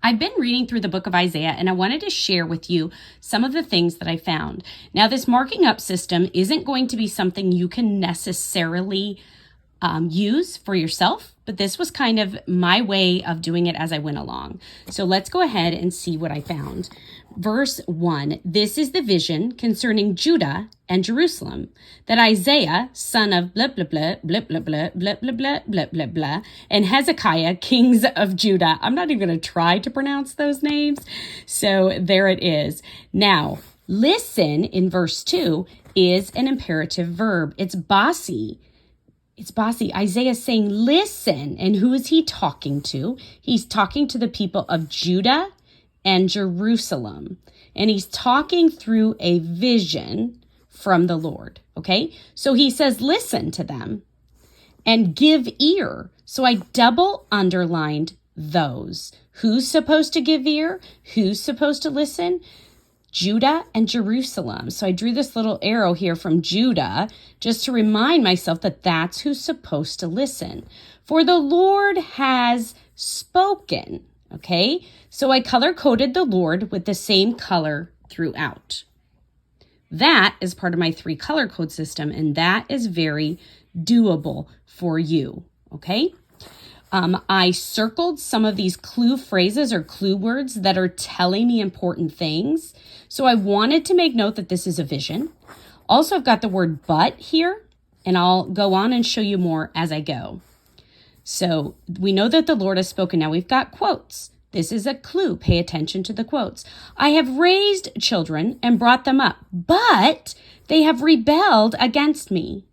I've been reading through the book of Isaiah, and I wanted to share with you some of the things that I found. Now, this marking up system isn't going to be something you can necessarily use for yourself, but this was kind of my way of doing it as I went along. So let's go ahead and see what I found. Verse 1, this is the vision concerning Judah and Jerusalem that Isaiah, son of blah, blah, blah, blah, blah, blah, blah, blah, blah, blah, blah, blah, and Hezekiah, kings of Judah. I'm not even going to try to pronounce those names. So there it is. Now, listen in verse 2 is an imperative verb. It's bossy. It's bossy. Isaiah's saying, listen. And who is he talking to? He's talking to the people of Judah and Jerusalem. And he's talking through a vision from the Lord. Okay? So he says, listen to them and give ear. So I double underlined those. Who's supposed to give ear? Who's supposed to listen? Judah and Jerusalem. So I drew this little arrow here from Judah just to remind myself that that's who's supposed to listen. For the Lord has spoken. Okay, so I color-coded the Lord with the same color throughout. That is part of my 3 color code system, and that is very doable for you. Okay. I circled some of these clue phrases or clue words that are telling me important things. So I wanted to make note that this is a vision. Also, I've got the word but here, and I'll go on and show you more as I go. So we know that the Lord has spoken. Now we've got quotes. This is a clue. Pay attention to the quotes. I have raised children and brought them up, but they have rebelled against me.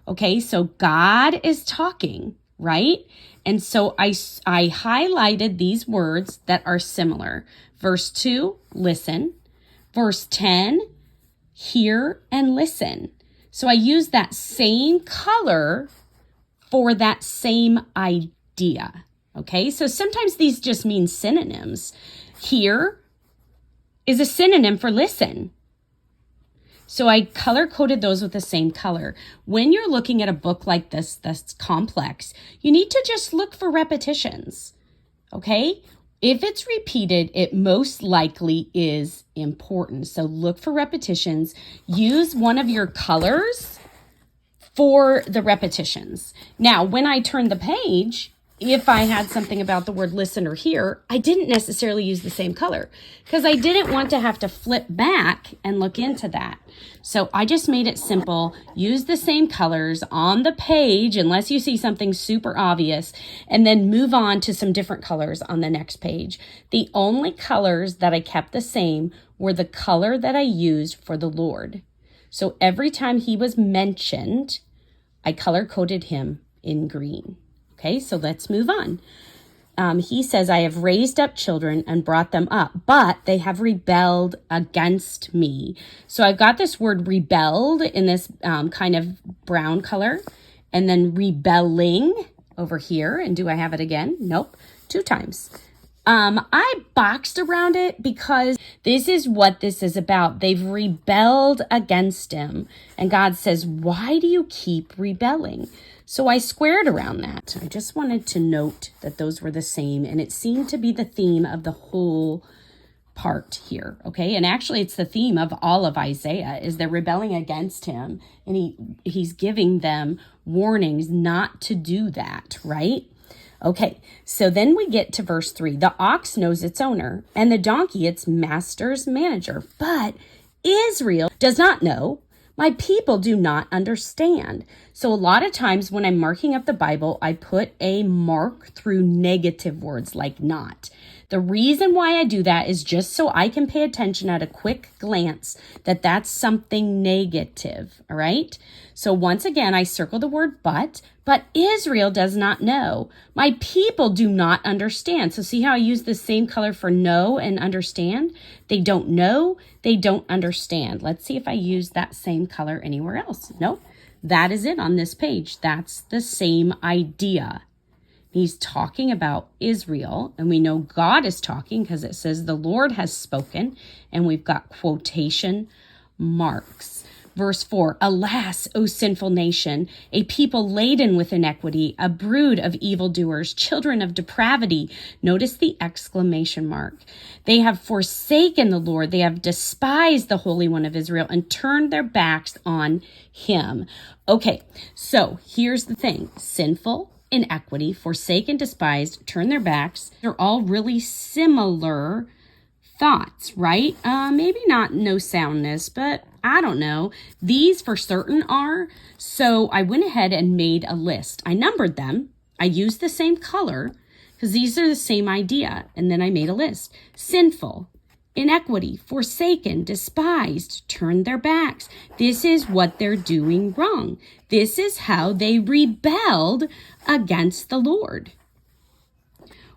Okay, so God is talking, right? And so I highlighted these words that are similar. Verse 2, listen. Verse 10, hear and listen. So I use that same color for that same idea. Okay, so sometimes these just mean synonyms. Hear is a synonym for listen. So I color-coded those with the same color. When you're looking at a book like this that's complex, you need to just look for repetitions, okay? If it's repeated, it most likely is important. So look for repetitions. Use one of your colors for the repetitions. Now, when I turned the page, if I had something about the word listen or hear, I didn't necessarily use the same color because I didn't want to have to flip back and look into that. So I just made it simple. Use the same colors on the page unless you see something super obvious, and then move on to some different colors on the next page. The only colors that I kept the same were the color that I used for the Lord. So every time he was mentioned, I color-coded him in green. Okay, so let's move on. He says, I have raised up children and brought them up, but they have rebelled against me. So I've got this word rebelled in this kind of brown color, and then rebelling over here. And do I have it again? Nope, 2 times. I boxed around it because this is what this is about. They've rebelled against him. And God says, why do you keep rebelling? So I squared around that. I just wanted to note that those were the same, and it seemed to be the theme of the whole part here, okay? And actually, it's the theme of all of Isaiah, is they're rebelling against him, and he's giving them warnings not to do that, right? Okay, so then we get to verse 3. The ox knows its owner, and the donkey its master's manager, but Israel does not know. My people do not understand. So a lot of times when I'm marking up the Bible, I put a mark through negative words like not. The reason why I do that is just so I can pay attention at a quick glance that that's something negative, all right? So once again, I circle the word but Israel does not know. My people do not understand. So see how I use the same color for know and understand? They don't know, they don't understand. Let's see if I use that same color anywhere else. Nope, that is it on this page. That's the same idea. He's talking about Israel, and we know God is talking because it says the Lord has spoken, and we've got quotation marks. Verse 4, alas, O sinful nation, a people laden with iniquity, a brood of evildoers, children of depravity. Notice the exclamation mark. They have forsaken the Lord. They have despised the Holy One of Israel and turned their backs on him. Okay, so here's the thing. Sinful, inequity, forsaken, despised, turn their backs. They're all really similar thoughts, right? Maybe not no soundness, but I don't know. These for certain are. So I went ahead and made a list. I numbered them. I used the same color because these are the same idea. And then I made a list. Sinful, inequity, forsaken, despised, turned their backs. This is what they're doing wrong. This is how they rebelled against the Lord.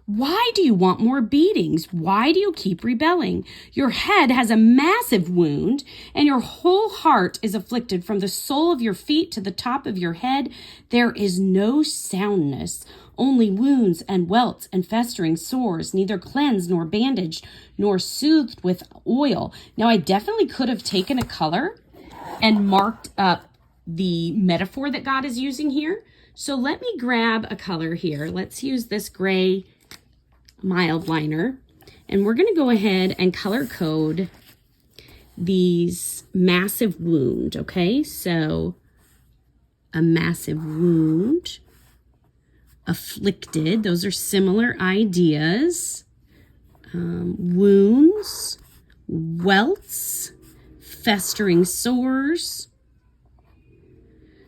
Why do you want more beatings? Why do you keep rebelling? Your head has a massive wound, and your whole heart is afflicted from the sole of your feet to the top of your head. There is no soundness, only wounds and welts and festering sores, neither cleansed nor bandaged, nor soothed with oil. Now, I definitely could have taken a color and marked up the metaphor that God is using here. So let me grab a color here. Let's use this gray mild liner, and we're going to go ahead and color code these massive wound. Okay, so a massive wound, afflicted, those are similar ideas. Wounds, welts, festering sores.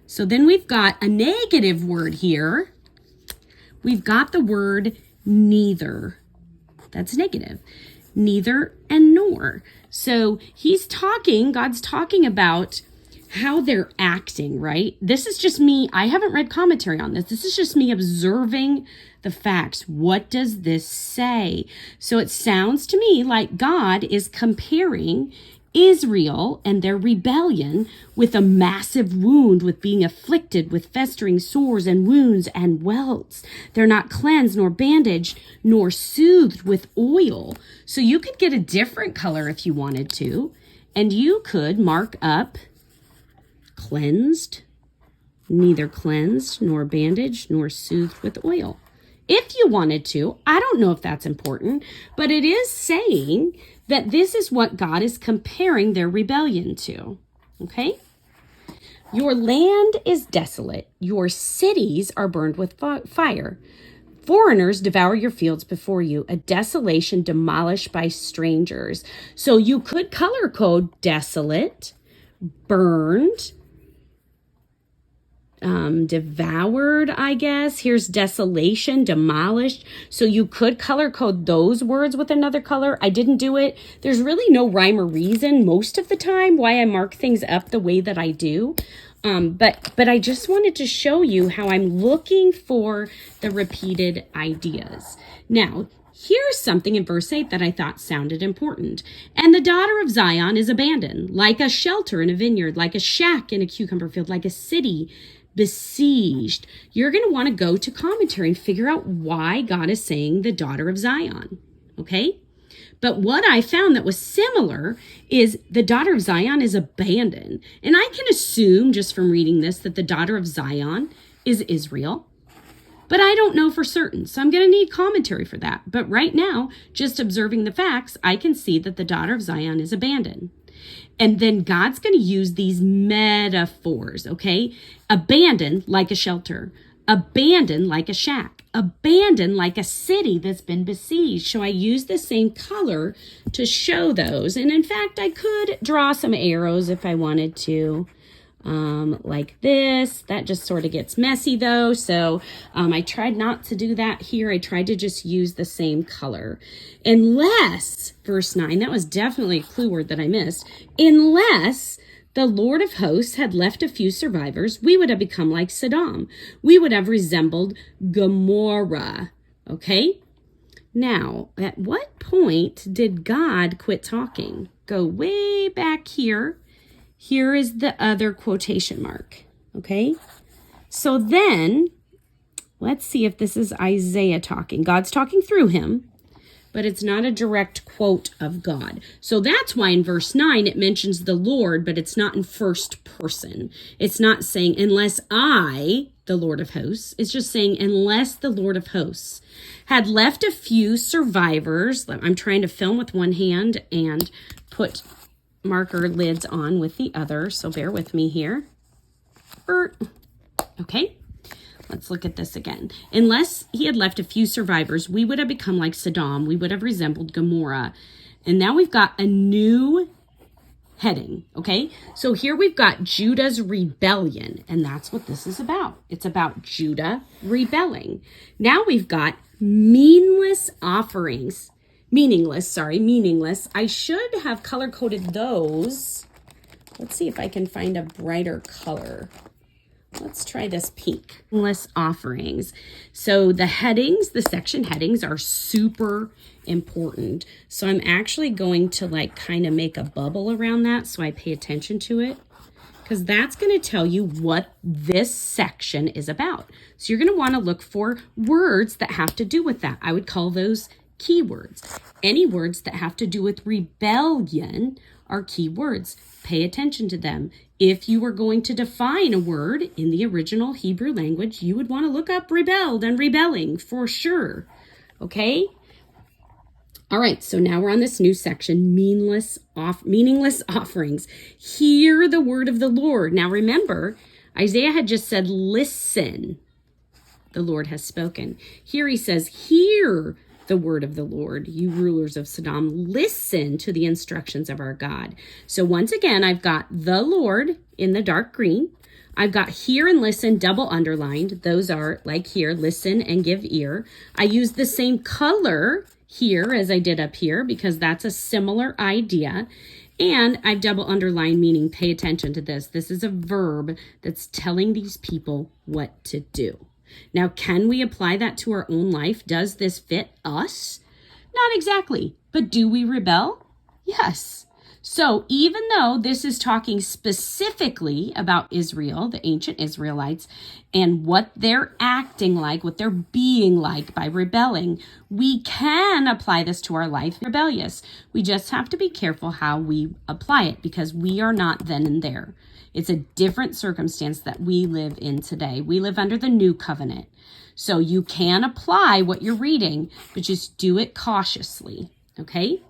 So then we've got a negative word here. We've got the word neither. That's negative. Neither and nor. So God's talking about how they're acting, right? This is just me. I haven't read commentary on this. This is just me observing the facts. What does this say? So it sounds to me like God is comparing Israel and their rebellion with a massive wound, with being afflicted with festering sores and wounds and welts. They're not cleansed nor bandaged nor soothed with oil. So you could get a different color if you wanted to, and you could mark up cleansed, neither cleansed nor bandaged nor soothed with oil. If you wanted to, I don't know if that's important, but it is saying that this is what God is comparing their rebellion to, okay? Your land is desolate. Your cities are burned with fire. Foreigners devour your fields before you, a desolation demolished by strangers. So you could color code desolate, burned, devoured, I guess. Here's desolation, demolished. So you could color code those words with another color. I didn't do it. There's really no rhyme or reason most of the time why I mark things up the way that I do. But I just wanted to show you how I'm looking for the repeated ideas. Now, here's something in verse 8 that I thought sounded important. And the daughter of Zion is abandoned, like a shelter in a vineyard, like a shack in a cucumber field, like a city besieged. You're going to want to go to commentary and figure out why God is saying the daughter of Zion, okay? But what I found that was similar is the daughter of Zion is abandoned. And I can assume just from reading this that the daughter of Zion is Israel. But I don't know for certain, so I'm going to need commentary for that. But right now, just observing the facts, I can see that the daughter of Zion is abandoned. And then God's going to use these metaphors, okay? Abandoned like a shelter. Abandoned like a shack. Abandoned like a city that's been besieged. So I use the same color to show those. And in fact, I could draw some arrows if I wanted to. Like this. That just sort of gets messy though. So I tried not to do that here. I tried to just use the same color. Unless, verse 9, that was definitely a clue word that I missed. Unless the Lord of hosts had left a few survivors, we would have become like Sodom. We would have resembled Gomorrah. Okay? Now, at what point did God quit talking? Go way back here. Here is the other quotation mark, okay? So then, let's see if this is Isaiah talking. God's talking through him. but it's not a direct quote of God. So that's why in verse 9 it mentions the Lord, but it's not in first person. It's not saying, unless I, the Lord of hosts. It's just saying, unless the Lord of hosts had left a few survivors. I'm trying to film with one hand and put marker lids on with the other, so bear with me here. Okay. Let's look at this again. Unless he had left a few survivors, we would have become like Sodom. We would have resembled Gomorrah. And now we've got a new heading, okay? So here we've got Judah's rebellion, and that's what this is about. It's about Judah rebelling. Now we've got meaningless offerings. Meaningless. I should have color-coded those. Let's see if I can find a brighter color. Let's try this pink. Meaningless offerings. So the headings, the section headings are super important. So I'm actually going to like kind of make a bubble around that so I pay attention to it, because that's going to tell you what this section is about. So you're going to want to look for words that have to do with that. I would call those keywords. Any words that have to do with rebellion are keywords. Pay attention to them. If you were going to define a word in the original Hebrew language, you would want to look up rebelled and rebelling for sure. Okay? All right, so now we're on this new section, meaningless offerings. Hear the word of the Lord. Now remember, Isaiah had just said, listen, the Lord has spoken. Here he says, hear the word of the Lord, you rulers of Sodom. Listen to the instructions of our God. So once again, I've got the Lord in the dark green. I've got hear and listen double underlined. Those are like here, listen and give ear. I use the same color here as I did up here because that's a similar idea. And I've double underlined, meaning pay attention to this. This is a verb that's telling these people what to do. Now, can we apply that to our own life? Does this fit us? Not exactly, but do we rebel? Yes. So even though this is talking specifically about Israel, the ancient Israelites, and what they're acting like, what they're being like by rebelling, we can apply this to our life rebellious. We just have to be careful how we apply it because we are not then and there. It's a different circumstance that we live in today. We live under the new covenant. So you can apply what you're reading, but just do it cautiously, okay?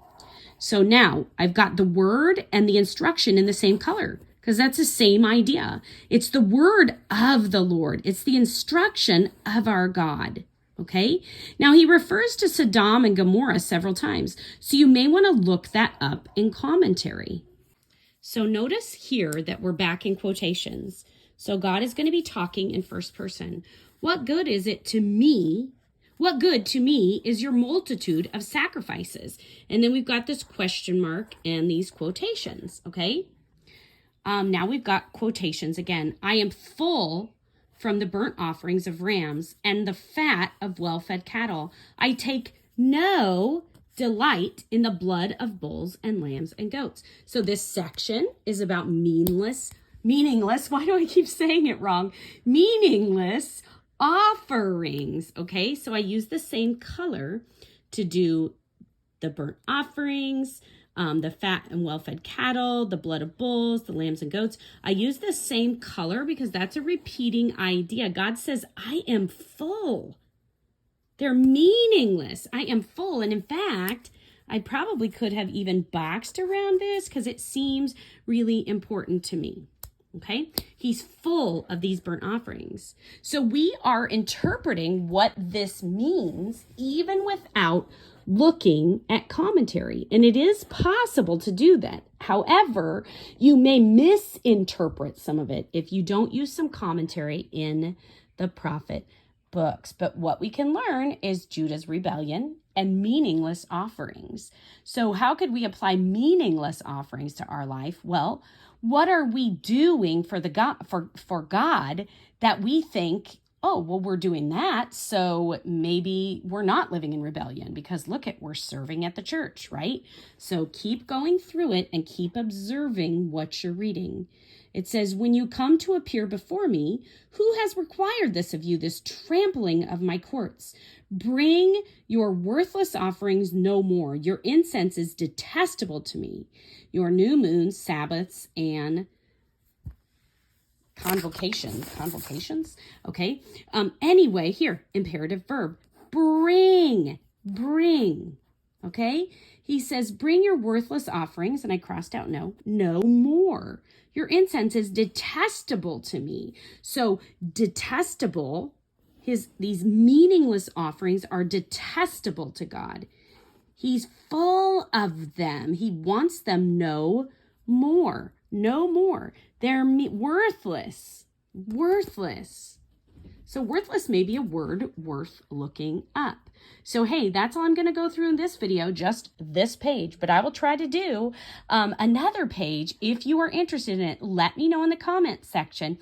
So now I've got the word and the instruction in the same color because that's the same idea. It's the word of the Lord. It's the instruction of our God, okay? Now he refers to Sodom and Gomorrah several times, so you may want to look that up in commentary. So notice here that we're back in quotations. So God is going to be talking in first person. What good is it to me? What good to me is your multitude of sacrifices? And then we've got this question mark and these quotations, okay? Now we've got quotations again. I am full from the burnt offerings of rams and the fat of well-fed cattle. I take no delight in the blood of bulls and lambs and goats. So this section is about meaningless. Why do I keep saying it wrong? Meaningless offerings. Okay, so I use the same color to do the burnt offerings, the fat and well-fed cattle, the blood of bulls, the lambs and goats. I use the same color because that's a repeating idea. God says, I am full. They're meaningless. I am full. And in fact, I probably could have even boxed around this because it seems really important to me. Okay? He's full of these burnt offerings. So we are interpreting what this means even without looking at commentary. And it is possible to do that. However, you may misinterpret some of it if you don't use some commentary in the prophet books. But what we can learn is Judah's rebellion and meaningless offerings. So how could we apply meaningless offerings to our life? Well, what are we doing for God that we think, oh, well, we're doing that, so maybe we're not living in rebellion because look at, we're serving at the church, right? So keep going through it and keep observing what you're reading. It says, when you come to appear before me, who has required this of you, this trampling of my courts? Bring your worthless offerings no more. Your incense is detestable to me. Your new moons, Sabbaths, and convocations. Okay. Anyway, here, imperative verb, bring. Okay. He says, bring your worthless offerings. And I crossed out no more. Your incense is detestable to me. So detestable, these meaningless offerings are detestable to God. He's full of them. He wants them no more. They're worthless. So worthless may be a word worth looking up. So hey, that's all I'm going to go through in this video, just this page. But I will try to do another page. If you are interested in it, let me know in the comments section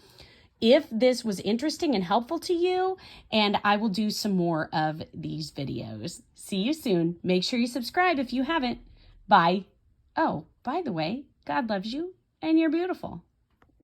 if this was interesting and helpful to you, and I will do some more of these videos. See you soon. Make sure you subscribe if you haven't. Bye. Oh, by the way, God loves you and you're beautiful.